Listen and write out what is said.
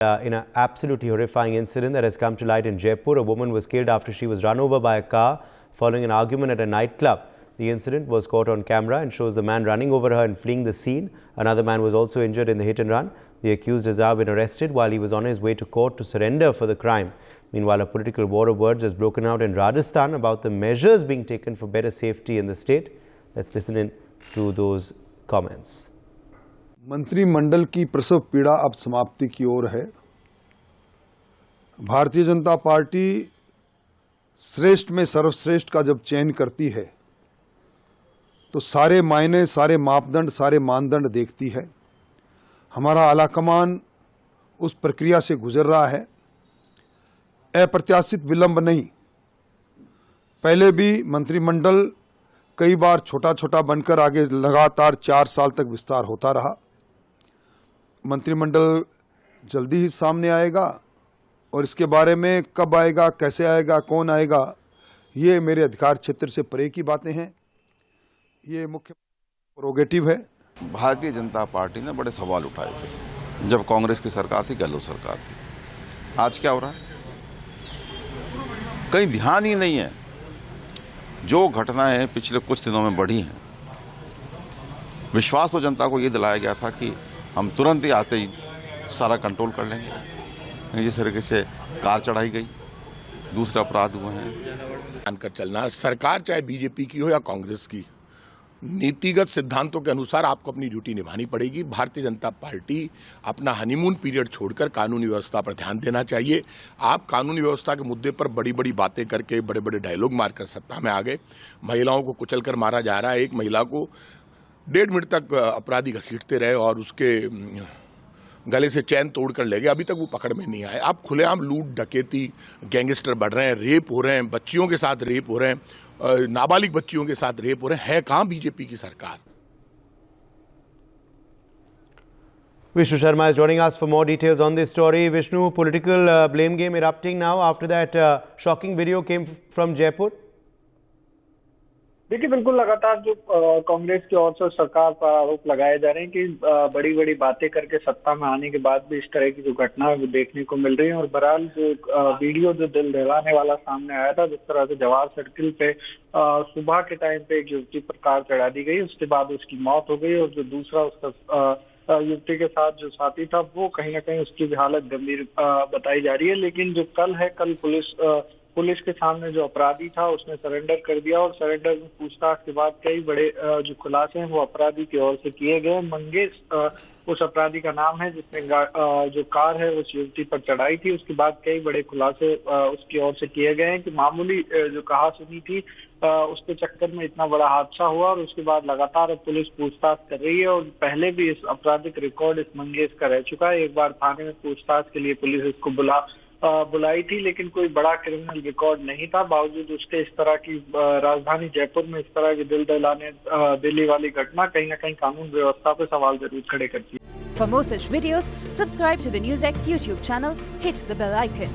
In an absolutely horrifying incident that has come to light in Jaipur, a woman was killed after she was run over by a car following an argument at a nightclub. The incident was caught on camera and shows the man running over her and fleeing the scene. Another man was also injured in the hit and run. The accused has now been arrested while he was on his way to court to surrender for the crime. Meanwhile, a political war of words has broken out in Rajasthan about the measures being taken for better safety in the state. Let's listen in to those comments. मंत्रिमंडल की प्रसव पीड़ा अब समाप्ति की ओर है। Bharatiya Janata party श्रेष्ठ में सर्वश्रेष्ठ का जब चयन करती है तो सारे मायने, सारे मापदंड, सारे मानदंड देखती है। हमारा आलाकमान उस प्रक्रिया से गुजर रहा है। अप्रत्याशित विलंब नहीं, पहले भी मंत्रिमंडल कई बार छोटा छोटा बनकर आगे लगातार 4 साल तक विस्तार होता रहा। मंत्रिमंडल जल्दी ही सामने आएगा और इसके बारे में कब आएगा, कैसे आएगा, कौन आएगा, ये मेरे अधिकार क्षेत्र से परे की बातें हैं। ये मुख्य प्रोगेटिव है। भारतीय जनता पार्टी ने बड़े सवाल उठाए थे जब कांग्रेस की सरकार थी, गहलोत सरकार थी। आज क्या हो रहा है? कहीं ध्यान ही नहीं है। जो घटनाएं पिछले कुछ दिनों में बढ़ी हैं, विश्वास तो जनता को ये दिलाया गया था कि हम तुरंत ही आते ही सारा कंट्रोल कर लेंगे। जिस तरीके से कार चढ़ाई गई, दूसरे अपराध हुए हैं। जानकर चलना, सरकार चाहे बीजेपी की हो या कांग्रेस की, नीतिगत सिद्धांतों के अनुसार आपको अपनी ड्यूटी निभानी पड़ेगी। भारतीय जनता पार्टी अपना हनीमून पीरियड छोड़कर कानूनी व्यवस्था पर ध्यान देना चाहिए। आप कानूनी व्यवस्था के मुद्दे पर बड़ी बड़ी बातें करके, बड़े बड़े डायलॉग मारकर सत्ता में आ गए। महिलाओं को कुचलकर मारा जा रहा है। एक महिला को 1.5 मिनट तक अपराधी घसीटते रहे और उसके गले से चैन तोड़कर ले गए। अभी तक वो पकड़ में नहीं आए। आप खुलेआम लूट, डकैती, गैंगस्टर बढ़ रहे हैं, रेप हो रहे हैं, बच्चियों के साथ रेप हो रहे हैं, नाबालिग बच्चियों के साथ रेप हो रहे हैं। है कहां बीजेपी की सरकार? Vishnu Sharma is joining us for more details on this story. Vishnu, political blame game erupting now after that shocking video came from Jaipur. देखिए, बिल्कुल लगातार जो कांग्रेस की ओर से सरकार पर आरोप लगाए जा रहे हैं कि बड़ी बड़ी बातें करके सत्ता में आने के बाद भी इस तरह की जो घटना है वो देखने को मिल रही है। और बहरहाल जो वीडियो जो दिल दहलाने वाला सामने आया था, जिस तरह से जवाहर सर्किल पे सुबह के टाइम पे एक युवती पर कार चढ़ा दी गई, उसके बाद उसकी मौत हो गई और जो दूसरा उसका युवती के साथ जो साथी था वो कहीं ना कहीं उसकी भी हालत गंभीर बताई जा रही है। लेकिन जो कल पुलिस के सामने जो अपराधी था उसने सरेंडर कर दिया और सरेंडर में पूछताछ के बाद कई बड़े जो खुलासे हैं वो अपराधी की ओर से किए गए। मंगेश उस अपराधी का नाम है जिसने जो कार है उस युवती पर चढ़ाई थी। उसके बाद कई बड़े खुलासे उसकी ओर से किए गए हैं कि मामूली जो कहा सुनी थी उसके चक्कर में इतना बड़ा हादसा हुआ और उसके बाद लगातार अब पुलिस पूछताछ कर रही है। और पहले भी इस आपराधिक रिकॉर्ड इस मंगेश का रह चुका है। एक बार थाने में पूछताछ के लिए पुलिस इसको बुलाई थी, लेकिन कोई बड़ा क्रिमिनल रिकॉर्ड नहीं था। बावजूद उसके इस तरह की राजधानी जयपुर में इस तरह की दिल दहलाने दिल्ली वाली घटना कहीं ना कहीं कानून व्यवस्था पर सवाल जरूर खड़े करती है। For more such videos, subscribe to the NewsX YouTube channel, hit the bell icon.